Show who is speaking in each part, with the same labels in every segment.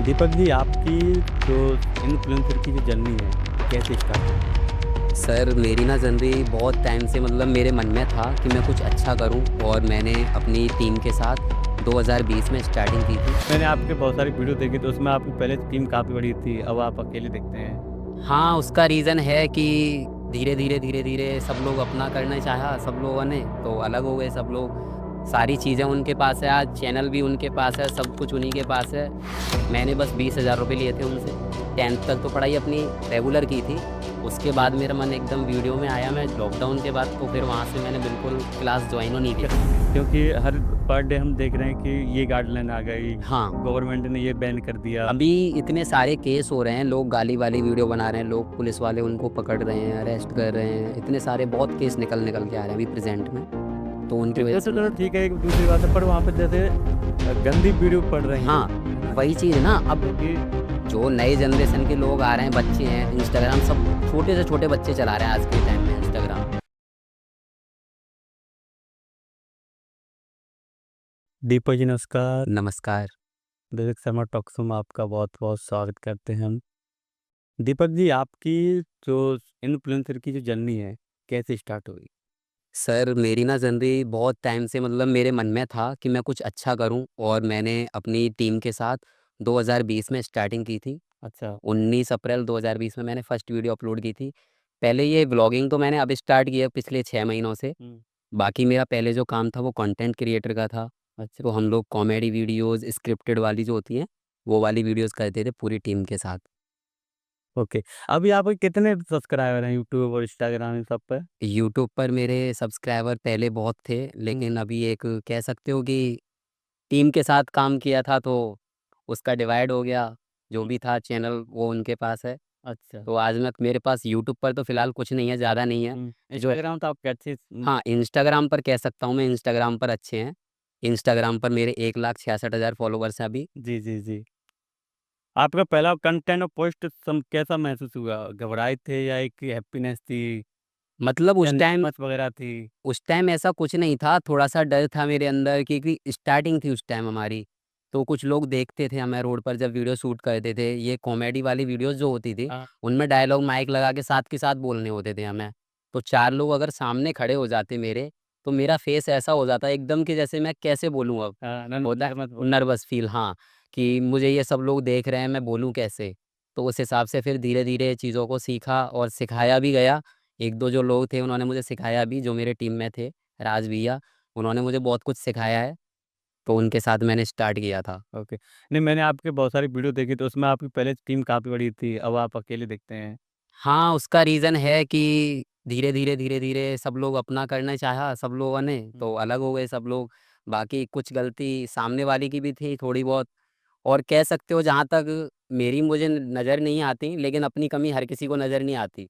Speaker 1: दीपक जी, आपकी जो इन्फ्लुएंसर की जो जर्नी है, कैसे स्टार्ट हुई?
Speaker 2: सर मेरी ना ज़िंदगी बहुत टाइम से मतलब मेरे मन में था कि मैं कुछ अच्छा करूं और मैंने अपनी टीम के साथ 2020 में स्टार्टिंग की थी।
Speaker 1: मैंने आपके बहुत सारी वीडियो देखी तो उसमें आपकी पहले टीम काफ़ी बड़ी थी, अब आप अकेले दिखते हैं।
Speaker 2: हाँ, उसका रीज़न है कि धीरे धीरे सब लोग अपना करना चाहा सब लोगों ने, तो अलग हो गए सब लोग। सारी चीज़ें उनके पास है, आज चैनल भी उनके पास है, सब कुछ उन्हीं के पास है। मैंने बस 20,000 रुपये लिए थे उनसे। 10th तक तो पढ़ाई अपनी रेगुलर की थी। उसके
Speaker 1: जी।
Speaker 2: बाद मेरा मन एकदम वीडियो में आया, मैं लॉकडाउन के बाद तो फिर वहाँ से मैंने बिल्कुल क्लास जॉइन ही नहीं की।
Speaker 1: क्योंकि हर पर डे हम देख रहे हैं कि ये गाइडलाइन आ गई,
Speaker 2: हाँ,
Speaker 1: गवर्नमेंट ने ये बैन कर दिया।
Speaker 2: अभी इतने सारे केस हो रहे हैं, लोग गाली वाली वीडियो बना रहे हैं, लोग पुलिस वाले उनको पकड़ रहे हैं, अरेस्ट कर रहे हैं, इतने सारे बहुत केस निकल निकल के आ रहे हैं अभी प्रेजेंट में, तो उनकी वजह
Speaker 1: तो
Speaker 2: से।
Speaker 1: चलो ठीक है, एक दूसरी बात है, पर वहाँ पे जैसे गंदी वीडियो पड़ रही
Speaker 2: हाँ,
Speaker 1: हैं, है ना?
Speaker 2: वही चीज़ ना, अब
Speaker 1: क्योंकि
Speaker 2: जो नए जनरेशन के लोग आ रहे हैं, बच्चे हैं, इंस्टाग्राम सब छोटे से छोटे बच्चे चला रहे हैं आज के टाइम में इंस्टाग्राम।
Speaker 1: दीपक जी नमस्कार।
Speaker 2: नमस्कार।
Speaker 1: दीपक शर्मा टॉक शो में आपका बहुत बहुत स्वागत करते हैं हम। दीपक जी, आपकी जो इन्फ्लुएंसर की जो जर्नी है, कैसे स्टार्ट हुई?
Speaker 2: सर मेरी ना ज़िंदगी बहुत टाइम से मतलब मेरे मन में था कि मैं कुछ अच्छा करूं और मैंने अपनी टीम के साथ 2020 में स्टार्टिंग की थी।
Speaker 1: अच्छा।
Speaker 2: 19 अप्रैल 2020 में मैंने फर्स्ट वीडियो अपलोड की थी। पहले ये व्लॉगिंग तो मैंने अब स्टार्ट किया पिछले 6 महीनों से।
Speaker 1: हुँ।
Speaker 2: बाकी मेरा पहले जो काम था वो कंटेंट क्रिएटर का था।
Speaker 1: अच्छा।
Speaker 2: तो हम लोग कॉमेडी वीडियोज़, स्क्रिप्टेड वाली जो होती हैं, वो वाली वीडियोज़ करते थे पूरी टीम के साथ।
Speaker 1: ओके। अभी आपके कितने सब्सक्राइबर हैं यूट्यूब और इंस्टाग्राम इन सब पे?
Speaker 2: यूट्यूब पर मेरे सब्सक्राइबर पहले बहुत थे,
Speaker 1: हुँ।
Speaker 2: लेकिन अभी एक कह सकते हो कि टीम के साथ काम किया था तो उसका डिवाइड हो गया। जो
Speaker 1: हुँ।
Speaker 2: भी था चैनल वो उनके पास है।
Speaker 1: अच्छा।
Speaker 2: तो आज मैं मेरे पास यूट्यूब पर तो फ़िलहाल कुछ नहीं है, ज़्यादा नहीं है।
Speaker 1: हुँ।
Speaker 2: जो है
Speaker 1: इंस्टाग्राम तो आपके अच्छे
Speaker 2: हाँ, इंस्टाग्राम पर कह सकता हूँ मैं, इंस्टाग्राम पर अच्छे हैं। इंस्टाग्राम पर मेरे 1,66,000 फॉलोवर्स हैं अभी।
Speaker 1: जी, जी, जी। आपका पहला कंटेंट और पोस्ट सम कैसा महसूस हुआ? घबराए थे या एक हैप्पीनेस थी
Speaker 2: मतलब
Speaker 1: या नर्वस वगैरह थी?
Speaker 2: उस टाइम ऐसा कुछ नहीं था, थोड़ा-सा डर था मेरे अंदर क्योंकि स्टार्टिंग थी उस टाइम हमारी। तो कुछ लोग देखते थे हमें रोड पर जब वीडियो शूट करते थे, ये कॉमेडी वाली वीडियोज़ जो होती थी,
Speaker 1: हाँ।
Speaker 2: उनमें डायलॉग माइक लगा के साथ बोलने होते थे हमें। तो 4 लोग अगर सामने खड़े हो जाते मेरे, तो मेरा फेस ऐसा हो जाता एकदम कि जैसे मैं कैसे बोलूँ अब?
Speaker 1: हाँ,
Speaker 2: होता है
Speaker 1: नर्वस हो।
Speaker 2: नर्वस फ़ील, हाँ, कि मुझे ये सब लोग देख रहे हैं, मैं बोलूँ कैसे? तो उस हिसाब से फिर धीरे-धीरे चीज़ों को सीखा और सिखाया भी गया। 1-2 जो लोग थे उन्होंने मुझे सिखाया भी, जो मेरे टीम में थे, राज भैया, उन्होंने मुझे बहुत कुछ सिखाया है, तो उनके साथ मैंने स्टार्ट किया था।
Speaker 1: ओके। नहीं, मैंने आपके बहुत सारी वीडियो देखी तो उसमें आपकी पहले टीम काफ़ी बड़ी थी, अब आप अकेले दिखते हैं।
Speaker 2: हाँ, उसका रीज़न है कि धीरे धीरे सब लोग अपना करना चाहा सब लोगों ने,
Speaker 1: हुँ।
Speaker 2: तो अलग हो गए सब लोग। बाकी कुछ गलती सामने वाले की भी थी थोड़ी बहुत, और कह सकते हो जहाँ तक मेरी मुझे नज़र नहीं आती, लेकिन अपनी कमी हर किसी को नज़र नहीं आती।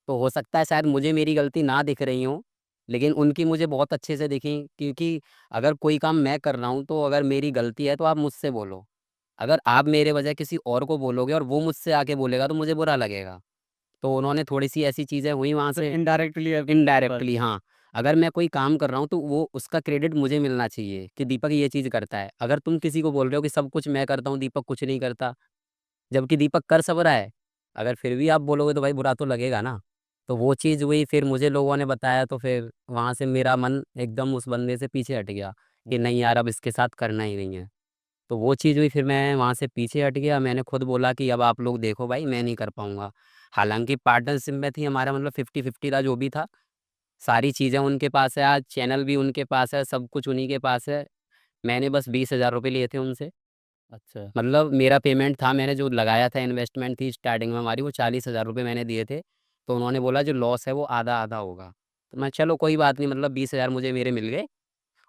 Speaker 2: तो हो सकता है शायद मुझे मेरी गलती ना दिख रही हो, लेकिन उनकी मुझे बहुत अच्छे से दिखी, क्योंकि अगर कोई काम मैं कर रहा हूँ, तो अगर मेरी गलती है तो आप मुझसे बोलो। अगर आप मेरे बजाय किसी और को बोलोगे और वो मुझसे आके बोलेगा तो मुझे बुरा लगेगा। तो उन्होंने थोड़ी-सी ऐसी चीज़ें हुई वहाँ
Speaker 1: तो
Speaker 2: से
Speaker 1: इनडायरेक्टली अब बस।
Speaker 2: इनडायरेक्टली, हाँ। अगर मैं कोई काम कर रहा हूँ तो वो उसका क्रेडिट मुझे मिलना चाहिए कि दीपक ये चीज़ करता है। अगर तुम किसी को बोल रहे हो कि सब कुछ मैं करता हूँ, दीपक कुछ नहीं करता, जबकि दीपक कर सब रहा है। अगर फिर भी आप बोलोगे तो भाई बुरा तो लगेगा ना। तो वो चीज़ हुई, फिर मुझे लोगों ने बताया तो फिर वहाँ से मेरा मन एकदम उस बंदे से पीछे हट गया कि नहीं यार, अब इसके साथ करना ही नहीं है। तो वो चीज़ हुई, फिर मैं वहाँ से पीछे हट गया। मैंने खुद बोला कि अब आप लोग देखो भाई, मैं नहीं कर पाऊँगा। हालाँकि पार्टनरशिप में थी हमारा, मतलब 50-50 था जो भी था। सारी चीज़ें उनके पास है, आज चैनल भी उनके पास है, सब कुछ उन्हीं के पास है। मैंने बस 20,000 रुपए लिए थे उनसे।
Speaker 1: अच्छा।
Speaker 2: मतलब मेरा पेमेंट था, मैंने जो लगाया था, इन्वेस्टमेंट थी स्टार्टिंग में हमारी, वो 40,000 रुपए मैंने दिए थे। तो उन्होंने बोला जो लॉस है वो आधा-आधा होगा। तो मैं चलो कोई बात नहीं, मतलब 20,000 मुझे मेरे मिल गए।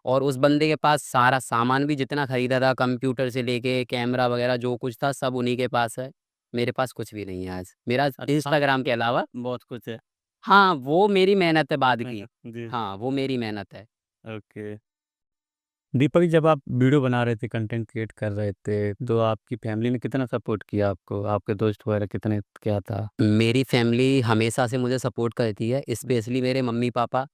Speaker 2: और उस बंदे के पास सारा सामान भी जितना खरीदा था, कंप्यूटर से लेके कैमरा वगैरह जो कुछ था, सब उन्हीं के पास है। मेरे पास कुछ भी नहीं है आज, मेरा
Speaker 1: अच्छा,
Speaker 2: इंस्टाग्राम के अलावा।
Speaker 1: बहुत कुछ है।
Speaker 2: हाँ, वो मेरी मेहनत है बाद की।
Speaker 1: मेहनत जी।
Speaker 2: हाँ, वो मेरी मेहनत है।
Speaker 1: ओके। दीपक जी, जब आप वीडियो बना रहे थे, कंटेंट क्रिएट कर रहे थे, तो आपकी फैमिली ने कितना सपोर्ट किया आपको? आपके दोस्त वगैरह कितने क्या था?
Speaker 2: मेरी फैमिली हमेशा से मुझे सपोर्ट करती है, स्पेशली मेरे मम्मी-पापा।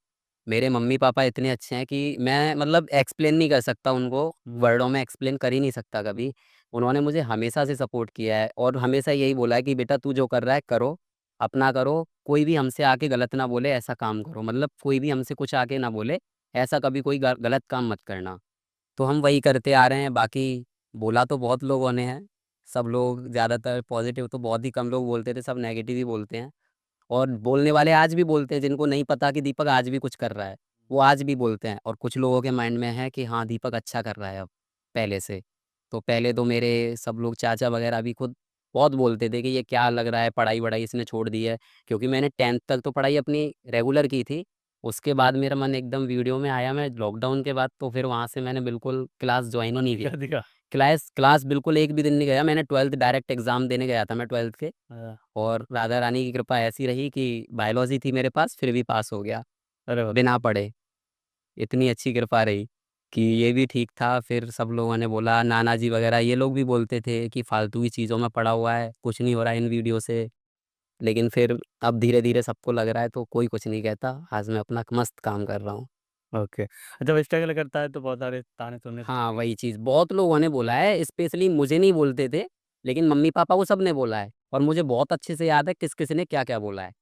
Speaker 2: मेरे मम्मी-पापा इतने अच्छे हैं कि मैं मतलब एक्सप्लेन नहीं कर सकता उनको, वर्डों में एक्सप्लेन कर ही नहीं सकता कभी। उन्होंने मुझे हमेशा से सपोर्ट किया है और हमेशा यही बोला है कि बेटा तू जो कर रहा है करो, अपना करो, कोई भी हमसे आके गलत ना बोले ऐसा काम करो। मतलब कोई भी हमसे कुछ आके ना बोले, ऐसा कभी कोई गलत काम मत करना। तो हम वही करते आ रहे हैं, बाकी बोला तो बहुत लोगों ने है, सब लोग ज़्यादातर पॉज़िटिव तो बहुत ही कम लोग बोलते थे, सब नेगेटिव ही बोलते हैं। और बोलने वाले आज भी बोलते हैं जिनको नहीं पता कि दीपक आज भी कुछ कर रहा है, वो आज भी बोलते हैं और कुछ लोगों के माइंड में है कि हाँ, दीपक अच्छा कर रहा है अब, पहले से। तो पहले तो मेरे सब लोग चाचा वगैरह भी खुद बहुत बोलते थे कि ये क्या लग रहा है, पढ़ाई-वढ़ाई इसने छोड़ दी है, क्योंकि मैंने 10th तक तो पढ़ाई अपनी रेगुलर की थी। उसके बाद मेरा मन एकदम वीडियो में आया, मैं लॉकडाउन के बाद तो फिर वहाँ से मैंने बिल्कुल क्लास जॉइन ही
Speaker 1: बंद
Speaker 2: नहीं की।
Speaker 1: कर दिया।
Speaker 2: क्लास क्लास बिल्कुल एक भी दिन नहीं गया, मैंने 12th डायरेक्ट एग्ज़ाम देने गया था मैं 12th के।
Speaker 1: हाँ,
Speaker 2: और राधा रानी की कृपा ऐसी रही कि बायोलॉजी थी मेरे पास, फिर भी पास हो गया,
Speaker 1: अरे वाह!
Speaker 2: बिना पढ़े। इतनी अच्छी कृपा रही कि ये भी ठीक था। फिर सब लोगों ने बोला, नाना जी वगैरह ये लोग भी बोलते थे कि फालतू की चीज़ों में पड़ा हुआ है, कुछ नहीं हो रहा है इन वीडियो से। लेकिन फिर अब धीरे-धीरे सबको लग रहा है तो कोई कुछ नहीं कहता। आज मैं अपना मस्त काम कर रहा हूँ।
Speaker 1: ओके। जब स्ट्रगल करता है तो बहुत सारे ताने सुनने
Speaker 2: हाँ, वही चीज़ बहुत लोगों ने बोला है, स्पेशली मुझे नहीं बोलते थे, लेकिन मम्मी-पापा को सबने बोला है और मुझे बहुत अच्छे से याद है किस-किस ने क्या-क्या बोला है।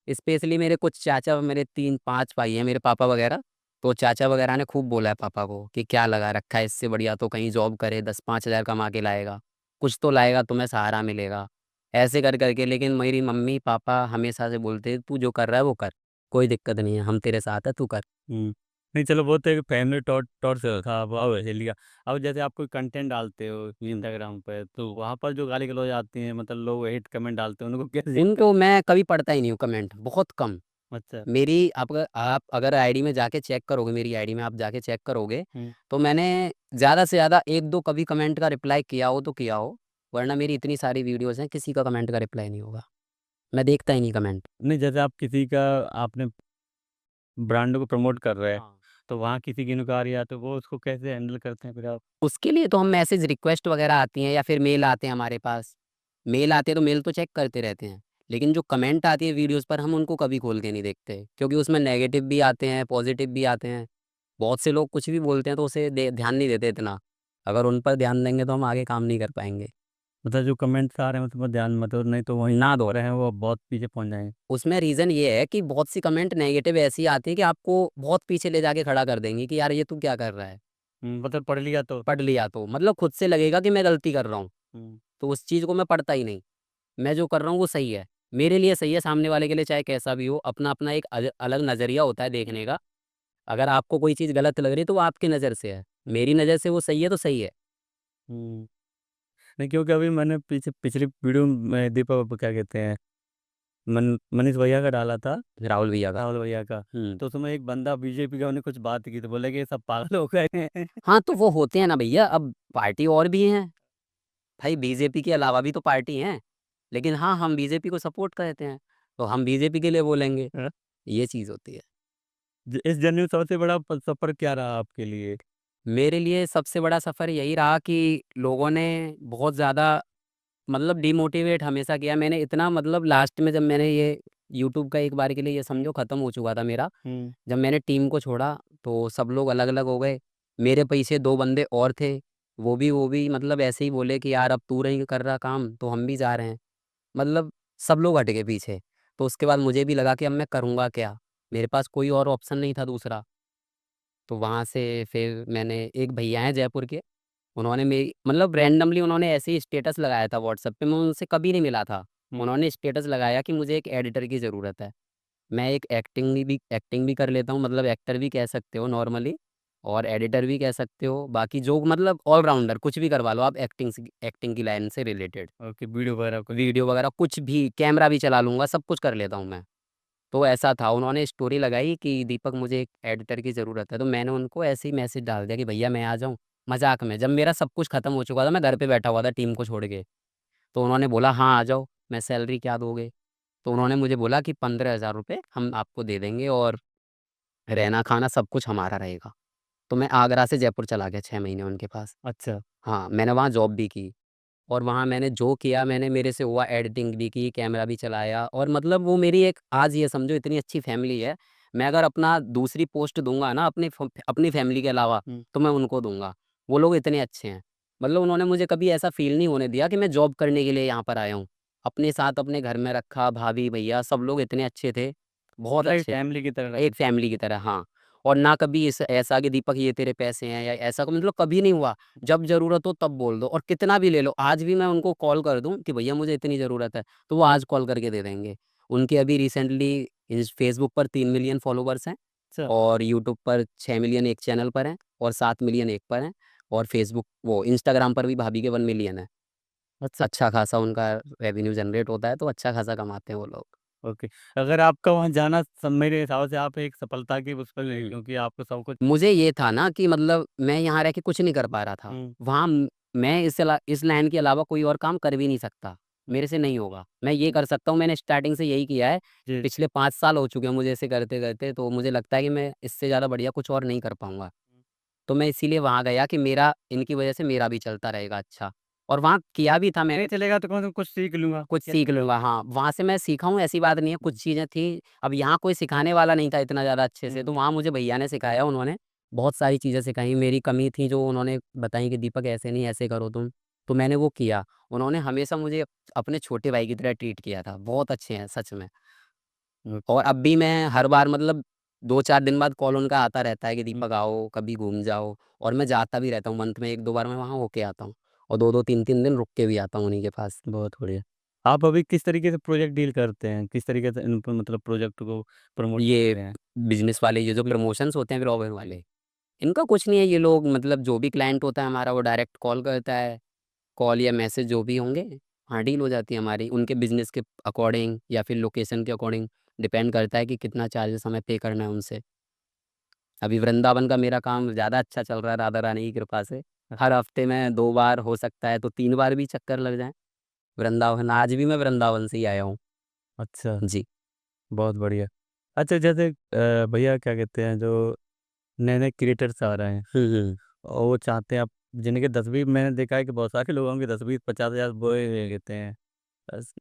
Speaker 2: स्पेशली मेरे कुछ चाचा, मेरे 3-5 भाई हैं मेरे पापा वगैरह, तो चाचा वगैरह ने खूब बोला है पापा को कि क्या लगा रखा है, इससे बढ़िया तो कहीं जॉब करे, 10-5 हज़ार कमा के लाएगा, कुछ तो लाएगा, तुम्हें सहारा मिलेगा। ऐसे कर के लेकिन मेरी मम्मी-पापा हमेशा से बोलते तू जो कर रहा है वो कर, कोई दिक्कत नहीं है, हम तेरे साथ हैं, तू कर।
Speaker 1: हुँ। नहीं चलो वो तो एक फैमिली टॉर से था वो अब हिल गया। अब जैसे आप कोई कंटेंट डालते हो इंस्टाग्राम पे तो वहाँ पर जो गाली-गलौज आती हैं मतलब लोग हेट कमेंट डालते हैं उनको कैसे झेलते
Speaker 2: उनको मैं कभी पढ़ता ही नहीं हूँ कमेंट, बहुत कम।
Speaker 1: हो? अच्छा।
Speaker 2: मेरी आप अगर आईडी में जाके चेक करोगे, मेरी आईडी में आप जाके चेक करोगे,
Speaker 1: हुँ।
Speaker 2: तो मैंने ज़्यादा से ज़्यादा 1-2 कभी कमेंट का रिप्लाई किया हो तो किया हो, वरना मेरी इतनी सारी वीडियोज़ हैं, किसी का कमेंट का रिप्लाई नहीं होगा। मैं देखता ही नहीं कमेंट।
Speaker 1: नहीं जैसे आप किसी का आपने ब्रांड को प्रमोट कर रहे हैं,
Speaker 2: हाँ।
Speaker 1: तो वहाँ किसी की इन्क्वायरी आए तो वो उसको कैसे हैंडल करते हैं फिर आप?
Speaker 2: उसके लिए तो हम मैसेज रिक्वेस्ट वगैरह आती हैं या फिर मेल आते हैं हमारे पास। मेल आते हैं तो मेल तो चेक करते रहते हैं। लेकिन जो कमेंट आती है वीडियोज़ पर हम उनको कभी खोल के नहीं देखते, क्योंकि उसमें नेगेटिव भी आते हैं, पॉज़िटिव भी आते हैं। बहुत से लोग कुछ भी बोलते हैं तो उसे दे ध्यान नहीं देते इतना। अगर उन पर ध्यान देंगे तो हम आगे काम नहीं कर पाएँगे।
Speaker 1: मतलब जो कमेंट्स आ रहे हैं उसमें ध्यान मत दो नहीं तो वहीं
Speaker 2: ना दो।
Speaker 1: जो रहे हैं वो बहुत पीछे पहुँच जाएँगे।
Speaker 2: उसमें रीज़न ये है कि बहुत सी कमेंट नेगेटिव ऐसी आती है कि आपको बहुत पीछे ले जाके खड़ा कर देंगी कि यार ये तू क्या कर रहा है?
Speaker 1: मतलब पढ़ लिया तो
Speaker 2: पढ़ लिया तो। मतलब खुद से लगेगा कि मैं गलती कर रहा हूँ,
Speaker 1: हुँ।
Speaker 2: तो उस चीज़ को मैं पढ़ता ही नहीं। मैं जो कर रहा हूँ वो सही है। मेरे लिए सही है, सामने वाले के लिए चाहे कैसा भी हो, अपना-अपना एक अलग नज़रिया होता है देखने का। अगर आपको कोई चीज़ गलत लग रही है तो वो आपकी नज़र से है। मेरी नज़र से वो सही है तो सही है।
Speaker 1: हुँ। नहीं क्योंकि अभी मैंने पिछली वीडियो में दीपक क्या कहते हैं मनीष भैया का डाला था,
Speaker 2: राहुल भैया का।
Speaker 1: राहुल भैया का,
Speaker 2: हुँ।
Speaker 1: तो उसमें एक बंदा बीजेपी का उन्होंने कुछ बात की तो बोला कि ये सब पागल हो गए हैं।
Speaker 2: हाँ, तो वो होते हैं ना भैया, अब पार्टी और भी हैं। भाई बीजेपी के अलावा भी तो पार्टी हैं। लेकिन हाँ, हम बीजेपी को सपोर्ट करते हैं, तो हम बीजेपी के लिए बोलेंगे।
Speaker 1: हाँ,
Speaker 2: ये चीज़ होती है।
Speaker 1: इस जर्नी में सबसे बड़ा सफ़र क्या रहा आपके लिए?
Speaker 2: मेरे लिए सबसे बड़ा सफ़र यही रहा कि लोगों ने बहुत ज़्यादा मतलब डिमोटिवेट हमेशा किया। मैंने इतना मतलब लास्ट में जब मैंने ये यूट्यूब का एक बार के लिए ये समझो ख़त्म हो चुका था मेरा।
Speaker 1: हुँ,
Speaker 2: जब मैंने टीम को छोड़ा तो सब लोग अलग-अलग हो गए। मेरे पीछे 2 बंदे और थे, वो भी मतलब ऐसे ही बोले कि यार अब तू नहीं कर रहा काम तो हम भी जा रहे हैं। मतलब सब लोग हट गए पीछे। तो उसके बाद मुझे भी लगा कि अब मैं करूँगा क्या? मेरे पास कोई और ऑप्शन नहीं था दूसरा। तो वहाँ से फिर मैंने एक भैया हैं जयपुर के, उन्होंने मेरी मतलब रैंडमली उन्होंने ऐसे ही स्टेटस लगाया था व्हाट्सएप पे, मैं उनसे कभी नहीं मिला था।
Speaker 1: हुँ,
Speaker 2: उन्होंने स्टेटस लगाया कि मुझे एक एडिटर की ज़रूरत है। मैं एक एक्टिंग भी कर लेता हूँ, मतलब एक्टर भी कह सकते हो नॉर्मली और एडिटर भी कह सकते हो। बाकी जो मतलब ऑल-राउंडर कुछ भी करवा लो आप एक्टिंग की लाइन से रिलेटेड।
Speaker 1: ओके वीडियो वगैरह कुछ
Speaker 2: वीडियो वगैरह कुछ भी, कैमरा भी चला लूँगा, सब कुछ कर लेता हूँ मैं। तो ऐसा था, उन्होंने स्टोरी लगाई कि दीपक मुझे एक एडिटर की ज़रूरत है, तो मैंने उनको ऐसे ही मैसेज डाल दिया कि भैया मैं आ जाऊँ? मज़ाक में, जब मेरा सब कुछ खत्म हो चुका था, मैं घर पे बैठा हुआ था टीम को छोड़ के। तो उन्होंने बोला हाँ, आ जाओ, मैं सैलरी क्या दोगे? तो उन्होंने मुझे बोला कि 15,000 रुपए हम आपको दे देंगे और रहना-खाना सब कुछ हमारा रहेगा। तो मैं आगरा से जयपुर चला गया 6 महीने उनके पास।
Speaker 1: अच्छा,
Speaker 2: हाँ, मैंने वहाँ जॉब भी की। और वहाँ मैंने जो किया मैंने मेरे से हुआ एडिटिंग भी की, कैमरा भी चलाया और मतलब वो मेरी एक आज ये समझो इतनी अच्छी फैमिली है। मैं अगर अपना दूसरी पोस्ट दूँगा ना अपनी फैमिली के अलावा, तो मैं उनको दूँगा। वो लोग इतने अच्छे हैं। मतलब उन्होंने मुझे कभी ऐसा फ़ील नहीं होने दिया कि मैं जॉब करने के लिए यहाँ पर आया हूँ। अपने साथ अपने घर में रखा, भाभी, भैया सब लोग इतने अच्छे थे, बहुत
Speaker 1: मतलब एक
Speaker 2: अच्छे।
Speaker 1: फैमिली की तरह
Speaker 2: एक
Speaker 1: रखते हैं।
Speaker 2: फैमिली की तरह, हाँ। और ना कभी इस ऐसा कि दीपक ये तेरे पैसे हैं या ऐसा मतलब कभी नहीं हुआ। जब ज़रूरत हो तब बोल दो और कितना भी ले लो। आज भी मैं उनको कॉल कर दूँ कि भैया मुझे इतनी ज़रूरत है, तो वो आज कॉल करके दे देंगे। उनके अभी रिसेंटली इस फेसबुक पर 3 मिलियन फॉलोवर्स हैं
Speaker 1: अच्छा,
Speaker 2: और यूट्यूब पर 6 मिलियन एक चैनल पर हैं और 7 मिलियन एक पर हैं और फेसबुक वो इंस्टाग्राम पर भी भाभी के 1 मिलियन है।
Speaker 1: अच्छा,
Speaker 2: अच्छा खासा उनका रेवेन्यू जनरेट होता है, तो अच्छा खासा कमाते हैं वो लोग।
Speaker 1: ओके। अगर आपका वहाँ जाना सब मेरे हिसाब से आप एक सफलता की उस पर गए
Speaker 2: हुँ।
Speaker 1: क्योंकि आपको सब कुछ
Speaker 2: मुझे ये था ना कि मतलब मैं यहाँ रह के कुछ नहीं कर पा रहा था।
Speaker 1: हुँ,
Speaker 2: वहाँ मैं इस लाइन के अलावा कोई और काम कर भी नहीं सकता।
Speaker 1: हुँ,
Speaker 2: मेरे से नहीं होगा। मैं ये कर सकता हूँ, मैंने स्टार्टिंग से यही किया है।
Speaker 1: जी,
Speaker 2: पिछले 5 साल हो चुके हैं मुझे ऐसे करते-करते, तो मुझे लगता है कि मैं इससे ज़्यादा बढ़िया कुछ और नहीं कर पाऊँगा। तो मैं इसीलिए वहाँ गया कि मेरा इनकी वज़ह से मेरा भी चलता रहेगा अच्छा। और वहाँ किया भी था
Speaker 1: नहीं
Speaker 2: मैंने,
Speaker 1: चलेगा तो कम से कम कुछ सीख लूँगा।
Speaker 2: कुछ
Speaker 1: क्या
Speaker 2: सीख लूँगा हाँ, वहाँ से मैं सीखा हूँ ऐसी बात नहीं है,
Speaker 1: हुँ,
Speaker 2: कुछ चीज़ें थी। अब यहाँ कोई सिखाने वाला नहीं था इतना ज़्यादा अच्छे से,
Speaker 1: हुँ,
Speaker 2: तो वहाँ मुझे भैया ने सिखाया उन्होंने, बहुत सारी चीज़ें सिखाई। मेरी कमी थी जो उन्होंने बताई कि दीपक ऐसे नहीं ऐसे करो तुम, तो मैंने वो किया। उन्होंने हमेशा मुझे अपने छोटे भाई की तरह ट्रीट किया था, बहुत अच्छे हैं सच में।
Speaker 1: हुँ,
Speaker 2: और अब भी मैं हर बार मतलब 2-4 दिन बाद कॉल उनका आता रहता है कि
Speaker 1: हुँ,
Speaker 2: दीपक आओ, कभी घूम जाओ और मैं जाता भी रहता हूँ, मंथ में 1-2 बार मैं वहाँ होके आता हूँ और 2-2 3-3 दिन रुक के भी आता हूँ उन्हीं के पास।
Speaker 1: बहुत बढ़िया। आप अभी किस तरीके से प्रोजेक्ट डील करते हैं? किस तरीके से इन प मतलब प्रोजेक्ट को प्रमोट
Speaker 2: ये
Speaker 1: करते हैं?
Speaker 2: बिज़नेस वाले ये जो
Speaker 1: जी,
Speaker 2: प्रमोशंस होते हैं ब्लॉगर
Speaker 1: जी,
Speaker 2: वाले, इनका कुछ नहीं है। ये लोग मतलब जो भी क्लाइंट होता है हमारा वो डायरेक्ट कॉल करता है, कॉल या मैसेज जो भी होंगे, हाँ, डील हो जाती है हमारी। उनके बिज़नेस के अकॉर्डिंग या फिर लोकेशन के अकॉर्डिंग डिपेंड करता है कि कितना चार्जेज़ हमें पे करना है उनसे। अभी वृंदावन का मेरा काम ज़्यादा अच्छा चल रहा है राधा रानी की कृपा से। हर हफ्ते में 2 बार हो सकता है तो 3 बार भी चक्कर लग जाए। वृंदावन आज भी मैं वृंदावन से ही आया हूँ।
Speaker 1: अच्छा,
Speaker 2: जी।
Speaker 1: बहुत बढ़िया। अच्छा जैसे भैया क्या कहते हैं जो नए-नए क्रिएटर्स आ रहे हैं
Speaker 2: हुँ, हुँ।
Speaker 1: और वो चाहते हैं आप जिनके 10-20 मैंने देखा है कि बहुत सारे लोगों के 10-20 50,000 वो ये कहते हैं बस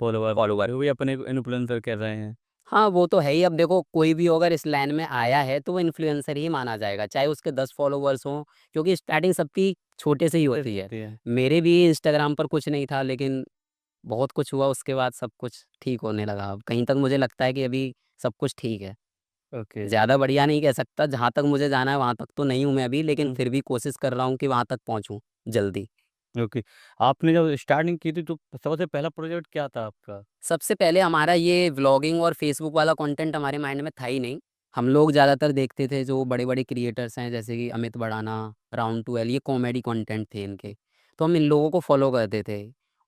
Speaker 1: फॉलोवर,
Speaker 2: फॉलोवर।
Speaker 1: वो भी अपने को इन्फ्लुएंसर कर रहे हैं।
Speaker 2: हाँ, वो तो है ही। अब देखो कोई भी अगर इस लाइन में आया है तो वो इन्फ्लुएंसर ही माना जाएगा, चाहे उसके 10 फॉलोवर्स हों, क्योंकि स्टार्टिंग सबकी छोटे से ही
Speaker 1: कैसे
Speaker 2: होती है।
Speaker 1: होती है?
Speaker 2: मेरे भी इंस्टाग्राम पर कुछ नहीं था लेकिन बहुत कुछ हुआ उसके बाद सब कुछ ठीक होने लगा। अब कहीं तक मुझे लगता है कि अभी सब कुछ ठीक है।
Speaker 1: ओके।
Speaker 2: ज़्यादा बढ़िया नहीं कह सकता, जहाँ तक मुझे जाना है वहाँ तक तो नहीं हूँ मैं अभी, लेकिन
Speaker 1: हुँ,
Speaker 2: फिर भी कोशिश कर रहा हूँ कि वहाँ तक पहुँचूँ जल्दी।
Speaker 1: ओके। आपने जब स्टार्टिंग की थी तो सबसे पहला प्रोजेक्ट क्या था आपका?
Speaker 2: सबसे पहले हमारा ये व्लॉगिंग और फ़ेसबुक वाला कंटेंट हमारे माइंड में था ही नहीं। हम लोग ज़्यादातर देखते थे जो बड़े-बड़े क्रिएटर्स हैं जैसे कि अमित भड़ाना, राउंड 12 ये कॉमेडी कंटेंट थे इनके। तो हम इन लोगों को फ़ॉलो करते थे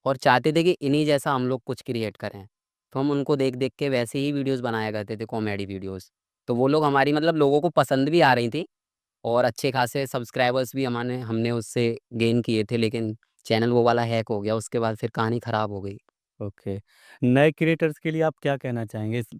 Speaker 2: और चाहते थे कि इन्हीं जैसा हम लोग कुछ क्रिएट करें। तो हम उनको देख-देख के वैसे ही वीडियोज़ बनाया करते थे कॉमेडी वीडियोज़। तो वो लोग हमारी मतलब लोगों को पसंद भी आ रही थी और अच्छे खासे सब्सक्राइबर्स भी हमने उससे गेन किए थे, लेकिन चैनल वो वाला हैक हो गया, उसके बाद फिर कहानी खराब हो गई।
Speaker 1: ओके। नए क्रिएटर्स के लिए आप क्या कहना चाहेंगे?
Speaker 2: न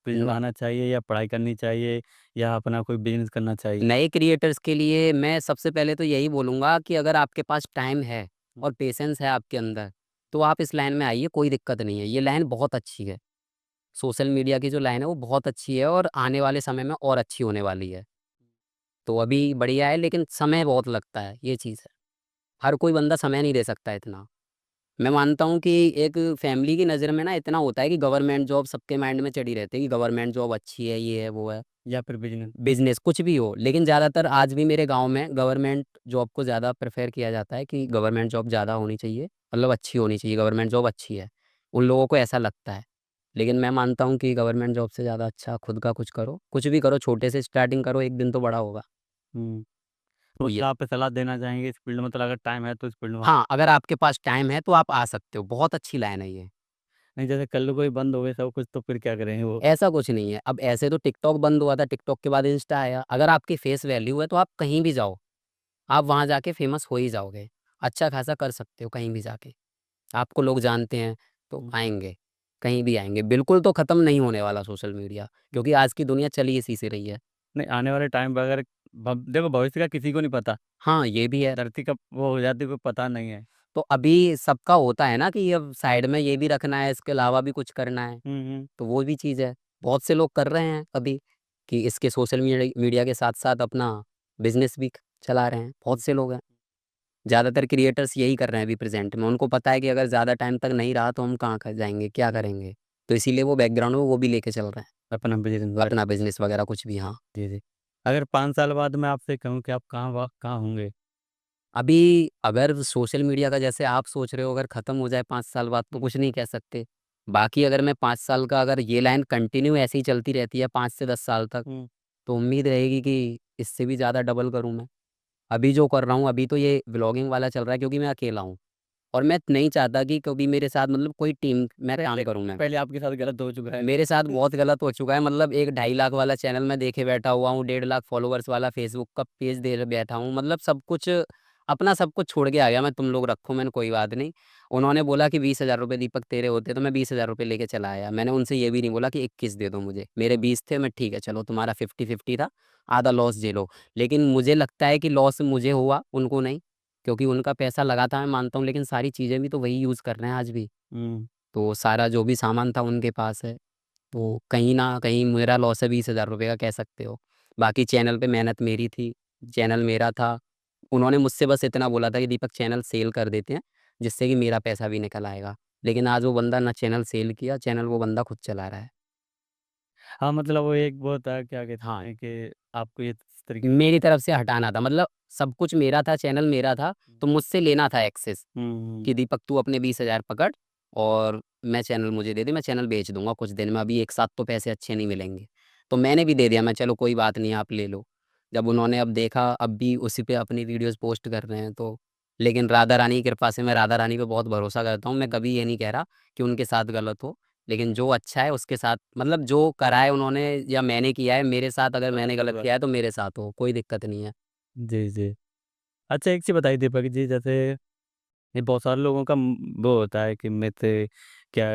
Speaker 1: फ़िल्म आना चाहिए या पढ़ाई करनी चाहिए या अपना कोई बिज़नेस करना चाहिए?
Speaker 2: नए क्रिएटर्स के लिए मैं सबसे पहले तो यही बोलूँगा कि अगर आपके पास टाइम है
Speaker 1: हुँ,
Speaker 2: और पेशेंस है आपके अंदर, तो आप इस लाइन में आइए, कोई दिक्कत नहीं है। ये लाइन बहुत अच्छी है। सोशल मीडिया की जो लाइन है वो बहुत अच्छी है और आने वाले समय में और अच्छी होने वाली है। तो अभी बढ़िया है लेकिन समय बहुत लगता है, ये चीज़ है। हर कोई बंदा समय नहीं दे सकता इतना। मैं मानता हूँ कि एक फैमिली की नज़र में ना इतना होता है कि गवर्नमेंट जॉब सबके माइंड में चढ़ी रहती है कि गवर्नमेंट जॉब अच्छी है, ये है, वो है।
Speaker 1: या फिर बिज़नेस?
Speaker 2: बिज़नेस कुछ भी हो, लेकिन ज़्यादातर आज भी मेरे गाँव में गवर्नमेंट जॉब को ज़्यादा प्रेफ़र किया जाता है कि गवर्नमेंट जॉब ज़्यादा होनी चाहिए, मतलब अच्छी होनी चाहिए, गवर्नमेंट जॉब अच्छी है। उन लोगों को ऐसा लगता है। लेकिन मैं मानता हूँ कि गवर्नमेंट जॉब से ज़्यादा अच्छा खुद का कुछ करो, कुछ भी करो, छोटे से स्टार्टिंग करो, एक दिन तो बड़ा होगा।
Speaker 1: हुँ।
Speaker 2: तो
Speaker 1: तो
Speaker 2: ये
Speaker 1: क्या आप सलाह देना चाहेंगे इस फ़ील्ड में मतलब अगर टाइम है तो इस फ़ील्ड में
Speaker 2: हाँ, अगर आपके पास टाइम है तो आप आ सकते हो, बहुत अच्छी लाइन है ये।
Speaker 1: नहीं जैसे कल को ही बंद हो गए सब कुछ तो फिर क्या करेंगे वो?
Speaker 2: ऐसा कुछ नहीं है, अब ऐसे तो टिकटॉक बंद हुआ था, टिकटॉक के बाद इंस्टा आया। अगर आपकी फेस वैल्यू है तो आप कहीं भी जाओ, आप वहाँ जाके फ़ेमस हो ही जाओगे। अच्छा खासा कर सकते हो कहीं भी जाके। आपको लोग जानते हैं तो
Speaker 1: हुँ,
Speaker 2: आएँगे, कहीं भी आएँगे। बिल्कुल तो ख़त्म नहीं होने वाला सोशल मीडिया, क्योंकि आज की दुनिया चली इसी से रही है।
Speaker 1: नहीं आने वाले टाइम पे अगर देखो भविष्य का किसी को नहीं पता।
Speaker 2: हाँ, ये भी है।
Speaker 1: धरती कब वो हो जाती है कोई पता नहीं है।
Speaker 2: तो अभी सबका होता है ना कि अब साइड में ये भी रखना है, इसके अलावा भी कुछ करना है,
Speaker 1: हुँ, हुँ।
Speaker 2: तो वो भी चीज़ है। बहुत से लोग कर रहे हैं अभी कि इसके सोशल मीडिया के साथ-साथ अपना बिज़नेस भी चला रहे हैं, बहुत से लोग हैं। ज़्यादातर क्रिएटर्स यही कर रहे हैं अभी प्रेज़ेंट में, उनको पता है कि अगर ज़्यादा टाइम तक नहीं रहा तो हम कहाँ क जाएँगे, क्या करेंगे? तो इसीलिए वो बैकग्राउंड में वो भी लेके चल रहे हैं,
Speaker 1: अपना बिज़नेस वगैरह।
Speaker 2: अपना बिज़नेस वगैरह कुछ भी हाँ।
Speaker 1: जी, जी। अगर 5 साल बाद मैं आपसे कहूँ कि आप कहाँ होंगे?
Speaker 2: अभी अगर सोशल मीडिया का जैसे आप सोच रहे हो अगर ख़त्म हो जाए 5 साल बाद तो कुछ नहीं कह सकते। बाकी अगर मैं 5 साल का अगर ये लाइन कंटिन्यू ऐसे ही चलती रहती है 5 से 10 साल तक,
Speaker 1: हुँ।
Speaker 2: तो उम्मीद रहेगी कि इससे भी ज़्यादा डबल करूँ मैं। अभी जो कर रहा हूँ, अभी तो ये व्लॉगिंग वाला चल रहा है क्योंकि मैं अकेला हूँ और मैं नहीं चाहता कि कभी मेरे साथ मतलब कोई टीम मैं काम करूँ मैं।
Speaker 1: पहले आपके साथ गलत हो चुका है।
Speaker 2: मेरे साथ बहुत गलत हो चुका है मतलब 1 ढाई लाख वाला चैनल मैं देखे बैठा हुआ हूँ, 1.5 लाख फॉलोवर्स वाला फेसबुक का पेज दे बैठा हूँ। मतलब सब कुछ अपना सब कुछ छोड़ के आ गया मैं, तुम लोग रखो मैंने कोई बात नहीं। उन्होंने बोला कि 20,000 रुपए दीपक तेरे होते तो मैं 20,000 रुपए लेके चला आया। मैंने उनसे ये भी नहीं बोला कि 21 दे दो मुझे। मेरे 20 थे मैं ठीक है चलो तुम्हारा 50-50 था, आधा लॉस झेलो। लेकिन मुझे लगता है कि लॉस मुझे हुआ, उनको नहीं। क्योंकि उनका पैसा लगा था मैं मानता हूँ लेकिन सारी चीज़ें भी तो वही यूज़ कर रहे हैं आज भी।
Speaker 1: हुँ।
Speaker 2: तो सारा जो भी सामान था उनके पास है। तो कहीं न कहीं मेरा लॉस है 20,000 रुपए का कह सकते हो। बाकी चैनल पे मेहनत मेरी थी, चैनल मेरा था। उन्होंने मुझसे बस इतना बोला था कि दीपक चैनल सेल कर देते हैं, जिससे कि मेरा पैसा भी निकल आएगा। लेकिन आज वो बंदा ना चैनल सेल किया, चैनल वो बंदा खुद चला रहा है।
Speaker 1: हाँ, मतलब वो एक वो था क्या कहते
Speaker 2: हाँ,
Speaker 1: हैं कि आपको ये इस तरीके
Speaker 2: मेरी तरफ से हटाना था मतलब सब कुछ मेरा था, चैनल मेरा था, तो मुझसे लेना था एक्सेस
Speaker 1: हुँ, हुँ।
Speaker 2: कि दीपक तू अपने 20,000 पकड़ और मैं चैनल मुझे दे दे, मैं चैनल बेच दूँगा कुछ दिन में, अभी एक साथ तो पैसे अच्छे नहीं मिलेंगे। तो मैंने भी दे दिया, मैं चलो कोई बात नहीं आप ले लो। जब उन्होंने अब देखा, अब भी उसी पे अपनी वीडियोज़ पोस्ट कर रहे हैं तो लेकिन राधा रानी की कृपा से मैं राधा रानी पे बहुत भरोसा करता हूँ, मैं कभी ये नहीं कह रहा कि उनके साथ गलत हो। लेकिन जो अच्छा है उसके साथ मतलब जो करा है उन्होंने या मैंने किया है मेरे साथ अगर मैंने
Speaker 1: गलत
Speaker 2: गलत
Speaker 1: हुआ।
Speaker 2: किया है तो मेरे साथ हो, कोई दिक्कत नहीं है।
Speaker 1: जी, जी। अच्छा एक चीज़ बताइए दीपक जी जैसे ये बहुत सारे लोगों का वो होता है कि मैं से क्या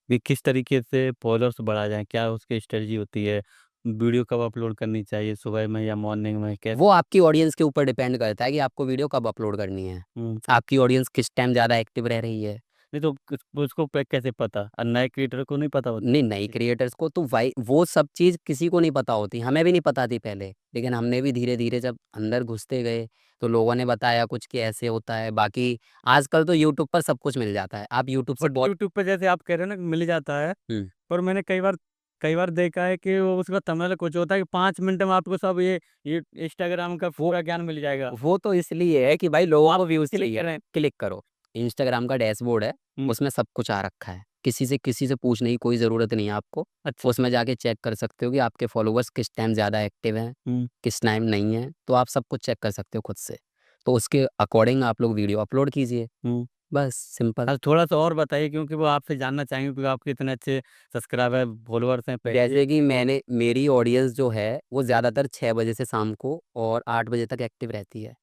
Speaker 1: कि किस तरीके से फॉलोअर्स बढ़ा जाएँ? क्या उसकी स्ट्रेटजी होती है? वीडियो कब अपलोड करनी चाहिए सुबह में या मॉर्निंग में?
Speaker 2: वो
Speaker 1: कैसे?
Speaker 2: आपकी ऑडियंस के ऊपर डिपेंड करता है कि आपको वीडियो कब अपलोड करनी है।
Speaker 1: हुँ।
Speaker 2: आपकी ऑडियंस किस टाइम ज़्यादा एक्टिव रह रही है।
Speaker 1: नहीं तो उसको कैसे पता? नए क्रिएटर को नहीं पता होता?
Speaker 2: नहीं, नई क्रिएटर्स को तो वाई वो सब चीज़ किसी को नहीं पता होती, हमें भी नहीं पता थी पहले। लेकिन हमने भी धीरे-धीरे जब अंदर घुसते गए, तो लोगों ने बताया कुछ कि ऐसे होता है। बाकी आजकल तो यूट्यूब पर सब कुछ मिल जाता है। आप यूट्यूब से
Speaker 1: बट
Speaker 2: बहुत
Speaker 1: यूट्यूब पे जैसे आप कह रहे हो ना कि मिल जाता है,
Speaker 2: हुँ।
Speaker 1: पर मैंने कई बार देखा है कि वो उसका थंबनेल कुछ होता है कि 5 मिनट में आपको सब ये इंस्टाग्राम का
Speaker 2: वो
Speaker 1: पूरा ज्ञान मिल जाएगा।
Speaker 2: वो तो इसलिए है कि भाई लोगों को व्यूज़
Speaker 1: क्लिक
Speaker 2: चाहिए,
Speaker 1: करें।
Speaker 2: क्लिक करो। इंस्टाग्राम का डैशबोर्ड है,
Speaker 1: हुँ,
Speaker 2: उसमें सब कुछ आ रखा है। किसी से पूछने की कोई ज़रूरत नहीं है आपको।
Speaker 1: अच्छा।
Speaker 2: उसमें जाके चेक कर सकते हो कि आपके फॉलोवर्स किस टाइम ज़्यादा एक्टिव हैं,
Speaker 1: हुँ,
Speaker 2: किस टाइम नहीं हैं, तो आप सब कुछ चेक कर सकते हो खुद से। तो उसके अकॉर्डिंग आप लोग वीडियो अपलोड कीजिए,
Speaker 1: हुँ।
Speaker 2: बस सिंपल।
Speaker 1: थोड़ा-सा और बताइए क्योंकि वो आपसे जानना चाहेंगे क्योंकि आपके इतने अच्छे सब्सक्राइबर, फॉलोवर्स हैं, पेज है।
Speaker 2: जैसे कि मेरी ऑडियंस जो है, वो ज़्यादातर 6 बजे से शाम को और 8 बजे तक एक्टिव रहती है।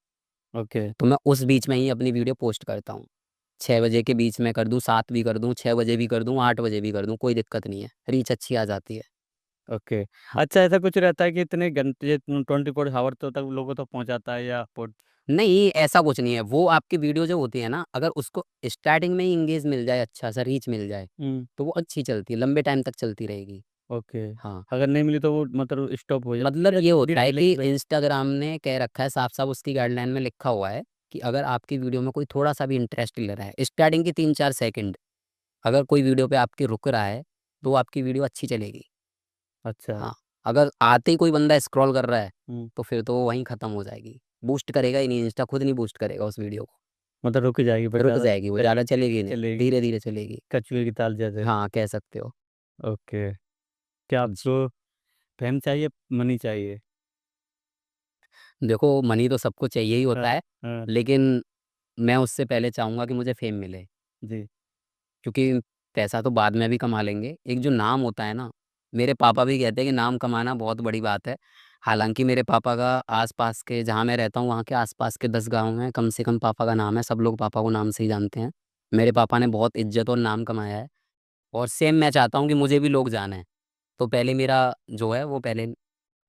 Speaker 1: ओके,
Speaker 2: तो मैं उस बीच में ही अपनी वीडियो पोस्ट करता हूँ। 6 बजे के बीच में कर दूँ, 7 भी कर दूँ, 6 बजे भी कर दूँ, 8 बजे भी कर दूँ, कोई दिक्कत नहीं है। रीच अच्छी आ जाती है।
Speaker 1: ओके।
Speaker 2: हाँ।
Speaker 1: अच्छा ऐसा कुछ रहता है कि इतने घंटे 24 हावर तो तक लोगों तक पहुँचाता है या पोड
Speaker 2: नहीं, ऐसा कुछ नहीं है। वो आपकी वीडियो जो होती है ना, अगर उसको स्टार्टिंग में ही एंगेज मिल जाए, अच्छा-सा रीच मिल जाए,
Speaker 1: हुँ,
Speaker 2: तो वो अच्छी चलती है, लंबे टाइम तक चलती रहेगी।
Speaker 1: ओके।
Speaker 2: हाँ,
Speaker 1: अगर नहीं मिली तो वो मतलब स्टॉप हो
Speaker 2: मतलब
Speaker 1: जाती है,
Speaker 2: ये होता है कि
Speaker 1: डिलीट
Speaker 2: इंस्टाग्राम ने कह रखा है साफ-साफ उसकी गाइडलाइन में लिखा हुआ है कि अगर आपकी वीडियो में कोई थोड़ा-सा भी इंटरेस्ट ले रहा है, स्टार्टिंग के 3-4 सेकंड अगर कोई वीडियो पे आपकी रुक रहा है, तो आपकी वीडियो अच्छी चलेगी।
Speaker 1: अच्छा।
Speaker 2: हाँ, अगर आते ही कोई बंदा स्क्रॉल कर रहा है,
Speaker 1: हुँ,
Speaker 2: तो फिर तो वो वहीं खत्म हो जाएगी। बूस्ट करेगा ही नहीं, इंस्टा खुद नहीं बूस्ट करेगा उस वीडियो को।
Speaker 1: मतलब रुक जाएगी फिर
Speaker 2: रुक
Speaker 1: ज़्यादा
Speaker 2: जाएगी, वो ज़्यादा
Speaker 1: चलेगी
Speaker 2: चलेगी नहीं,
Speaker 1: चलेगी,
Speaker 2: धीरे-धीरे चलेगी।
Speaker 1: कछुए की चाल जैसे।
Speaker 2: हाँ, कह सकते हो।
Speaker 1: ओके। क्या
Speaker 2: जी।
Speaker 1: आपको फ़ेम चाहिए, मनी चाहिए?
Speaker 2: देखो मनी तो सबको चाहिए ही
Speaker 1: हाँ,
Speaker 2: होता है,
Speaker 1: हाँ,
Speaker 2: लेकिन मैं उससे पहले चाहूँगा कि मुझे फ़ेम मिले,
Speaker 1: जी।
Speaker 2: क्योंकि पैसा तो बाद में भी कमा लेंगे। एक जो नाम होता है ना, मेरे पापा भी कहते हैं कि नाम कमाना बहुत बड़ी बात है। हालाँकि मेरे पापा का आस-पास के जहाँ मैं रहता हूँ, वहाँ के आस-पास के 10 गाँव हैं, कम से कम पापा का नाम है, सब लोग पापा को नाम से ही जानते हैं। मेरे पापा ने बहुत इज़्ज़त और नाम कमाया है और सेम मैं चाहता हूँ कि मुझे भी लोग जानें। तो पहले मेरा जो है, वो पहले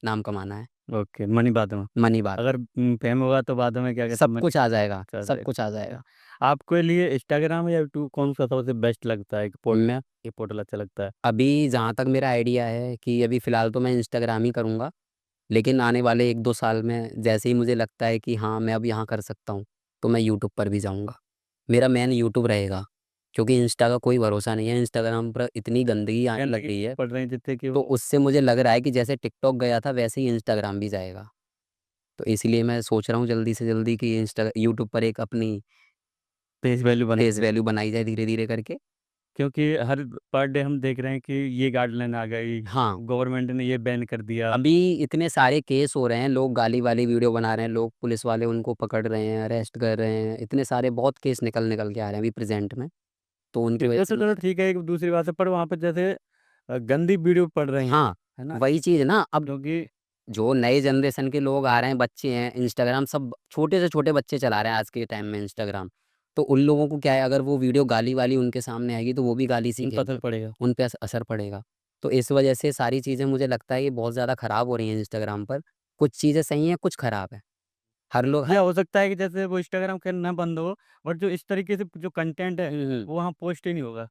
Speaker 2: नाम कमाना है,
Speaker 1: ओके, मनी बाद में।
Speaker 2: मनी बाद में।
Speaker 1: अगर फ़ेम होगा तो बाद में क्या कहते हैं
Speaker 2: सब
Speaker 1: मनी
Speaker 2: कुछ आ जाएगा,
Speaker 1: चल
Speaker 2: सब
Speaker 1: जाएगा।
Speaker 2: कुछ आ जाएगा।
Speaker 1: आपके लिए इंस्टाग्राम या यूट्यूब कौन-सा सबसे बेस्ट लगता है कि
Speaker 2: मैं
Speaker 1: ये पोर्टल अच्छा लगता है?
Speaker 2: अभी जहाँ तक मेरा आइडिया है कि अभी फ़िलहाल तो मैं इंस्टाग्राम ही करूँगा, लेकिन आने वाले 1-2 साल में जैसे ही मुझे लगता है कि हाँ, मैं अब यहाँ कर सकता हूँ, तो मैं यूट्यूब पर भी जाऊँगा। मेरा मेन यूट्यूब रहेगा, क्योंकि इंस्टा का कोई भरोसा नहीं है, इंस्टाग्राम पर इतनी गंदगी आने लग
Speaker 1: गंदगी
Speaker 2: गई है,
Speaker 1: पड़ रही है जिससे कि
Speaker 2: तो
Speaker 1: वो
Speaker 2: उससे मुझे लग रहा है कि जैसे टिकटॉक गया था वैसे ही इंस्टाग्राम भी जाएगा। तो इसलिए मैं सोच रहा हूँ जल्दी से जल्दी कि यूट्यूब पर एक अपनी
Speaker 1: फेस वैल्यू
Speaker 2: फेस
Speaker 1: बनाई
Speaker 2: वैल्यू बनाई जाए धीरे-धीरे करके।
Speaker 1: क्योंकि हर पर डे हम देख रहे हैं कि ये गाइडलाइन आ गई,
Speaker 2: हाँ,
Speaker 1: गवर्नमेंट ने ये बैन कर दिया।
Speaker 2: अभी इतने सारे केस हो रहे हैं, लोग गाली वाली वीडियो बना रहे हैं, लोग पुलिस वाले उनको पकड़ रहे हैं, अरेस्ट कर रहे हैं, इतने सारे बहुत केस निकल के आ रहे हैं अभी प्रेज़ेंट में, तो उनकी वजह
Speaker 1: ये
Speaker 2: से
Speaker 1: तो चलो ठीक है, एक दूसरी बात है, पर वहाँ पे जैसे गंदी वीडियो पड़ रही हैं,
Speaker 2: हाँ,
Speaker 1: है ना?
Speaker 2: वही चीज़ ना अब
Speaker 1: क्योंकि
Speaker 2: जो नए जनरेशन के लोग आ रहे हैं, बच्चे हैं, इंस्टाग्राम सब छोटे से छोटे बच्चे चला रहे हैं आज के टाइम में इंस्टाग्राम। तो उन लोगों को क्या है अगर वो वीडियो गाली वाली उनके सामने आएगी तो वो भी गाली
Speaker 1: उन पर असर
Speaker 2: सीखेंगे,
Speaker 1: पड़ेगा।
Speaker 2: उन पे असर पड़ेगा। तो इस वजह से सारी चीज़ें मुझे लगता है ये बहुत ज़्यादा खराब हो रही हैं इंस्टाग्राम पर। कुछ चीज़ें सही हैं, कुछ खराब हैं। हर लोग
Speaker 1: या
Speaker 2: हर
Speaker 1: हो सकता है कि जैसे वो इंस्टाग्राम खैर ना बंद हो, बट जो इस तरीके से जो कंटेंट है,
Speaker 2: हुँ, हुँ।
Speaker 1: वो वहाँ पोस्ट ही नहीं होगा,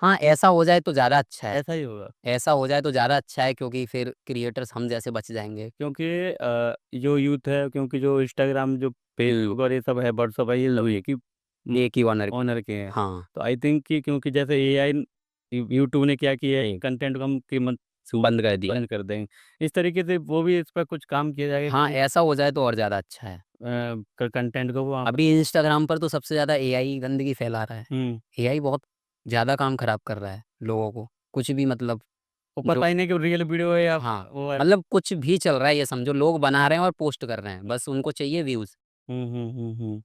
Speaker 2: हाँ, ऐसा हो जाए तो ज़्यादा अच्छा है।
Speaker 1: ऐसा ही होगा।
Speaker 2: ऐसा हो जाए तो ज़्यादा अच्छा है क्योंकि फिर क्रिएटर्स हम जैसे बच जाएँगे।
Speaker 1: क्योंकि जो यूथ है, क्योंकि जो इंस्टाग्राम, जो
Speaker 2: हुँ।
Speaker 1: फेसबुक और ये सब है, व्हाट्सएप है, ये लोग एक ही
Speaker 2: एक ही ओनर
Speaker 1: ओनर के हैं।
Speaker 2: हाँ,
Speaker 1: तो आई थिंक कि क्योंकि जैसे एआई यूट्यूब ने क्या किया है,
Speaker 2: जी,
Speaker 1: कंटेंट को हम कीमत
Speaker 2: बंद कर दिया।
Speaker 1: बंद कर देंगे। इस तरीके से वो भी इस पर कुछ काम किया जाएगा
Speaker 2: हाँ,
Speaker 1: कि
Speaker 2: ऐसा हो जाए तो और ज़्यादा अच्छा है।
Speaker 1: कंटेंट को वहाँ पर
Speaker 2: अभी इंस्टाग्राम पर तो सबसे ज़्यादा एआई गंदगी फैला रहा है।
Speaker 1: हुँ,
Speaker 2: एआई बहुत ज़्यादा काम खराब कर रहा है लोगों को। कुछ भी मतलब
Speaker 1: वो
Speaker 2: जो
Speaker 1: पता ही नहीं कि रियल वीडियो है या
Speaker 2: हाँ,
Speaker 1: वो है।
Speaker 2: मतलब कुछ भी चल रहा है ये समझो लोग बना रहे हैं और पोस्ट कर रहे हैं। बस उनको चाहिए व्यूज़।
Speaker 1: हुँ, हुँ, हुँ, हुँ।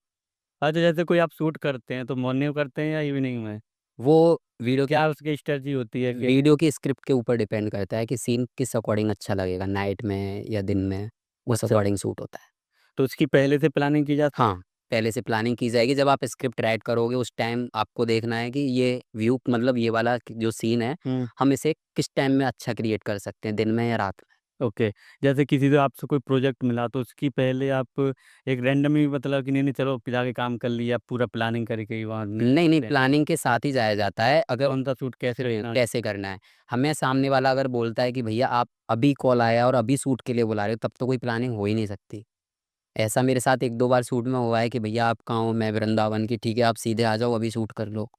Speaker 1: अच्छा, जैसे कोई आप शूट करते हैं तो मॉर्निंग में करते हैं या इवनिंग में?
Speaker 2: वो वीडियो की
Speaker 1: क्या उसकी स्ट्रैटेजी होती है कि
Speaker 2: वीडियो की स्क्रिप्ट के ऊपर डिपेंड करता है कि सीन किस अकॉर्डिंग अच्छा लगेगा, नाइट में या दिन में, उस
Speaker 1: अच्छा,
Speaker 2: अकॉर्डिंग शूट होता है।
Speaker 1: तो उसकी पहले से प्लानिंग की जाती
Speaker 2: हाँ, पहले से प्लानिंग की जाएगी जब आप स्क्रिप्ट राइट करोगे उस टाइम आपको देखना है कि ये व्यू मतलब ये वाला जो सीन है,
Speaker 1: हुँ,
Speaker 2: हम इसे किस टाइम में अच्छा क्रिएट कर सकते हैं, दिन में या रात में।
Speaker 1: ओके। जैसे किसी से आपसे कोई प्रोजेक्ट मिला तो उसकी पहले आप एक रैंडमली मतलब कि नहीं-नहीं चलो जाके काम कर लिया, पूरा प्लानिंग करके ही वहाँ
Speaker 2: नहीं, नहीं,
Speaker 1: निकलते हैं।
Speaker 2: प्लानिंग के साथ ही जाया जाता है अगर
Speaker 1: कौन-सा शूट कैसे
Speaker 2: फिर
Speaker 1: करना है?
Speaker 2: कैसे करना है। हमें सामने वाला अगर बोलता है कि भैया आप अभी कॉल आया और अभी शूट के लिए बुला रहे हो, तब तो कोई प्लानिंग हो ही नहीं सकती। ऐसा मेरे साथ 1-2 बार शूट में हुआ है कि भैया आप कहाँ हो? मैं वृंदावन की ठीक है आप सीधे आ जाओ अभी शूट कर लो।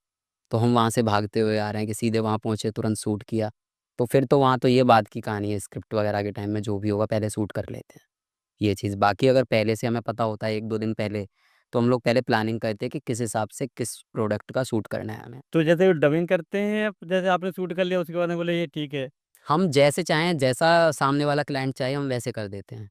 Speaker 2: तो हम वहाँ से भागते हुए आ रहे हैं कि सीधे वहाँ पहुँचे तुरंत शूट किया। तो फिर तो वहाँ तो ये बात की कहानी है स्क्रिप्ट वगैरह के टाइम में जो भी होगा पहले शूट कर लेते हैं, ये चीज़। बाकी अगर पहले से हमें पता होता है 1-2 दिन पहले, तो हम लोग पहले प्लानिंग करते हैं कि किस हिसाब से किस प्रोडक्ट का शूट करना है हमें।
Speaker 1: तो जैसे डबिंग करते हैं या जैसे आपने शूट कर लिया उसके बाद में बोले ये ठीक है?
Speaker 2: हम जैसे चाहें, जैसा सामने वाला क्लाइंट चाहे हम वैसे कर देते हैं।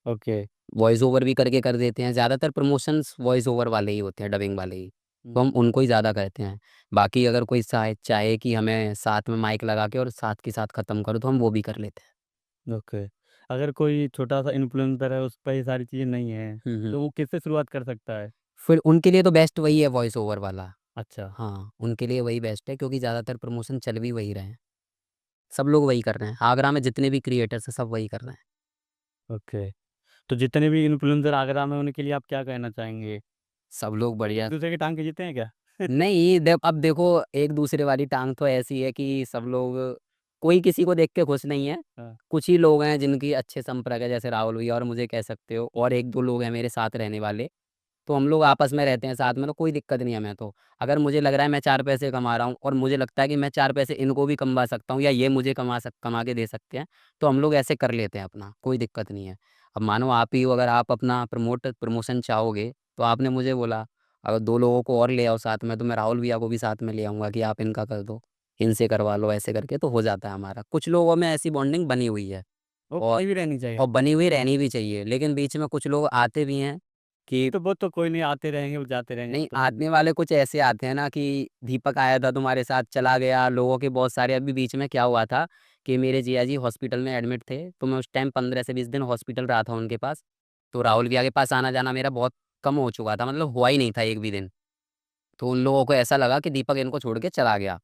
Speaker 1: ओके।
Speaker 2: वॉइस ओवर भी करके कर देते हैं, ज़्यादातर प्रमोशंस वॉइस ओवर वाले ही होते हैं, डबिंग वाले ही। तो
Speaker 1: हुँ,
Speaker 2: हम उनको ही ज़्यादा करते हैं। बाकी अगर कोई चाहे कि हमें साथ में माइक लगा के और साथ के साथ ख़त्म करो तो हम वो भी कर लेते हैं।
Speaker 1: ओके। अगर कोई छोटा-सा इन्फ्लुएंसर है, उस पे ये सारी चीज़ें नहीं हैं,
Speaker 2: हुँ, हुँ।
Speaker 1: तो वो किससे शुरुआत कर सकता है?
Speaker 2: फिर उनके लिए तो बेस्ट वही है वॉइस ओवर वाला।
Speaker 1: अच्छा,
Speaker 2: हाँ, उनके लिए वही बेस्ट है क्योंकि ज़्यादातर प्रमोशन चल भी वही रहे हैं। सब लोग वही कर रहे हैं। आगरा में जितने भी क्रिएटर्स हैं सब वही कर रहे हैं।
Speaker 1: ओके। तो जितने भी इन्फ्लुएंसर आगरा में उनके लिए आप क्या कहना चाहेंगे?
Speaker 2: सब लोग बढ़िया
Speaker 1: एक-दूसरे की टाँग खींचते हैं क्या?
Speaker 2: नहीं, अब देखो एक दूसरे वाली टाँग तो ऐसी है कि सब लोग कोई किसी को देख के खुश नहीं है।
Speaker 1: हाँ,
Speaker 2: कुछ ही लोग हैं जिनकी अच्छे संपर्क है जैसे राहुल भैया और मुझे कह सकते हो और 1-2 लोग हैं मेरे साथ रहने वाले। तो हम लोग आपस में रहते हैं साथ में तो कोई दिक्कत नहीं है हमें तो। अगर मुझे लग रहा है मैं 4 पैसे कमा रहा हूँ और मुझे लगता है कि मैं 4 पैसे इनको भी कमवा सकता हूँ या ये मुझे कमा के दे सकते हैं, तो हम लोग ऐसे कर लेते हैं अपना, कोई दिक्कत नहीं है। अब मानो आप ही हो अगर आप अपना प्रमोशन चाहोगे, तो आपने मुझे बोला, अगर 2 लोगों को और ले आओ साथ में, तो मैं राहुल भैया को भी साथ में ले आऊँगा कि आप इनका कर दो, इनसे करवा लो ऐसे करके तो हो जाता है हमारा। कुछ लोगों में ऐसी बॉन्डिंग बनी हुई है
Speaker 1: वो
Speaker 2: और
Speaker 1: बनी भी रहनी चाहिए।
Speaker 2: बनी हुई रहनी भी चाहिए, लेकिन बीच में कुछ लोग आते भी हैं कि
Speaker 1: तो वो तो कोई नहीं, आते रहेंगे, वो जाते रहेंगे,
Speaker 2: नहीं,
Speaker 1: तो
Speaker 2: आने वाले कुछ ऐसे आते हैं ना कि दीपक आया था तुम्हारे साथ चला गया, लोगों के बहुत सारे अभी बीच में क्या हुआ था कि मेरे जीजा जी हॉस्पिटल में एडमिट थे, तो मैं उस टाइम 15 से 20 दिन हॉस्पिटल रहा था उनके पास। तो राहुल भैया के पास आना-जाना मेरा बहुत कम हो चुका था, मतलब हुआ ही नहीं था एक भी दिन। तो उन लोगों को ऐसा लगा कि दीपक इनको छोड़ के चला गया।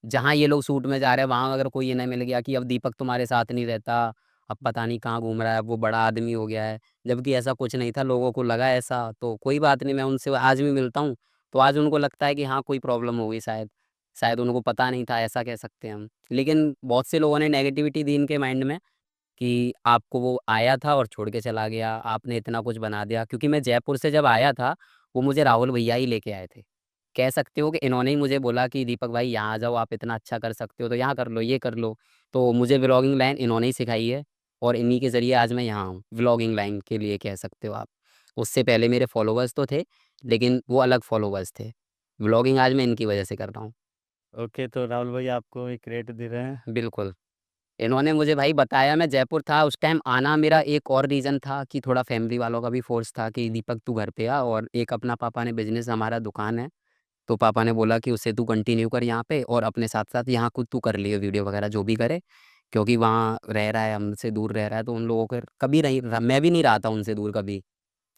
Speaker 2: जहाँ ये लोग शूट में जा रहे हैं, वहाँ अगर कोई इन्हें मिल गया कि अब दीपक तुम्हारे साथ नहीं रहता, अब पता नहीं कहाँ घूम रहा है, अब वो बड़ा आदमी हो गया है। जबकि ऐसा कुछ नहीं था, लोगों को लगा ऐसा, तो कोई बात नहीं, मैं उनसे आज भी मिलता हूँ। तो आज उनको लगता है कि हाँ, कोई प्रॉब्लम हो गई शायद, शायद उनको पता नहीं था, ऐसा कह सकते हैं हम। लेकिन बहुत से लोगों ने नेगेटिविटी दी इनके माइंड में कि आपको वो आया था और छोड़ के चला गया, आपने इतना कुछ बना दिया। क्योंकि मैं जयपुर से जब आया था, वो मुझे राहुल भैया ही लेके आए थे। कह सकते हो कि इन्होंने ही मुझे बोला कि दीपक भाई यहाँ आ जाओ, आप इतना अच्छा कर सकते हो, तो यहाँ कर लो, ये कर लो। तो मुझे व्लॉगिंग लाइन इन्होंने ही सिखाई है और इन्हीं के ज़रिए आज मैं यहाँ हूँ, व्लॉगिंग लाइन के लिए कह सकते हो आप। उससे पहले मेरे फॉलोवर्स तो थे, लेकिन वो अलग फॉलोवर्स थे। व्लॉगिंग आज मैं इनकी वजह से कर रहा हूँ।
Speaker 1: ओके, तो राहुल भाई आपको एक क्रेडिट दे रहे हैं।
Speaker 2: बिल्कुल। इन्होंने मुझे भाई बताया, मैं जयपुर था उस टाइम, आना मेरा एक और रीज़न था कि थोड़ा फैमिली वालों का भी फ़ोर्स था कि दीपक तू घर पे आ, और एक अपना पापा ने बिज़नेस, हमारा दुकान है, तो पापा ने बोला कि उसे तू कंटिन्यू कर यहाँ पे, और अपने साथ-साथ यहाँ खुद तू कर लियो वीडियो वगैरह जो भी करे। क्योंकि वहाँ रह रहा है, हमसे दूर रह रहा है, तो उन लोगों के कभी नहीं र मैं भी नहीं रहा था उनसे दूर कभी।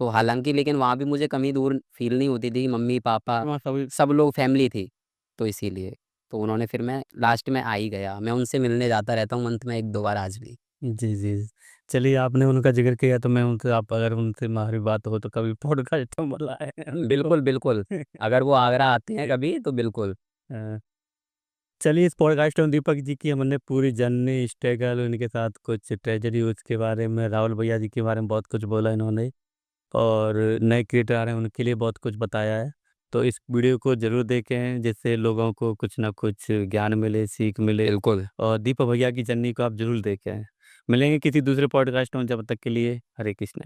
Speaker 2: तो हालाँकि लेकिन वहाँ भी मुझे कमी दूर फ़ील नहीं होती थी, मम्मी-पापा
Speaker 1: वहाँ सभी।
Speaker 2: सब लोग फैमिली थी, तो इसीलिए। तो उन्होंने फिर मैं लास्ट में आ ही गया। मैं उनसे मिलने जाता रहता हूँ मंथ में 1-2 बार आज भी।
Speaker 1: जी, जी। चलिए, आपने उनका ज़िक्र किया तो मैं उनसे, आप अगर उनसे हमारी बात हो तो कभी पॉडकास्ट में बुलाएँ उनको।
Speaker 2: बिल्कुल, बिल्कुल। अगर वो आगरा आते हैं कभी तो बिल्कुल।
Speaker 1: अ, चलिए, इस पॉडकास्ट में दीपक जी की हमने पूरी जर्नी, स्ट्रगल, उनके साथ कुछ ट्रेजेडी उसके बारे में, राहुल भैया जी के बारे में बहुत कुछ बोला इन्होंने, और नए क्रिएटर आ रहे हैं उनके लिए बहुत कुछ बताया है। तो इस वीडियो को ज़रूर देखें, जिससे लोगों को कुछ ना कुछ ज्ञान मिले, सीख मिले,
Speaker 2: बिल्कुल।
Speaker 1: और दीपक भैया की जर्नी को आप ज़रूर देखें। मिलेंगे किसी दूसरे पॉडकास्ट में, जब तक के लिए हरे कृष्ण।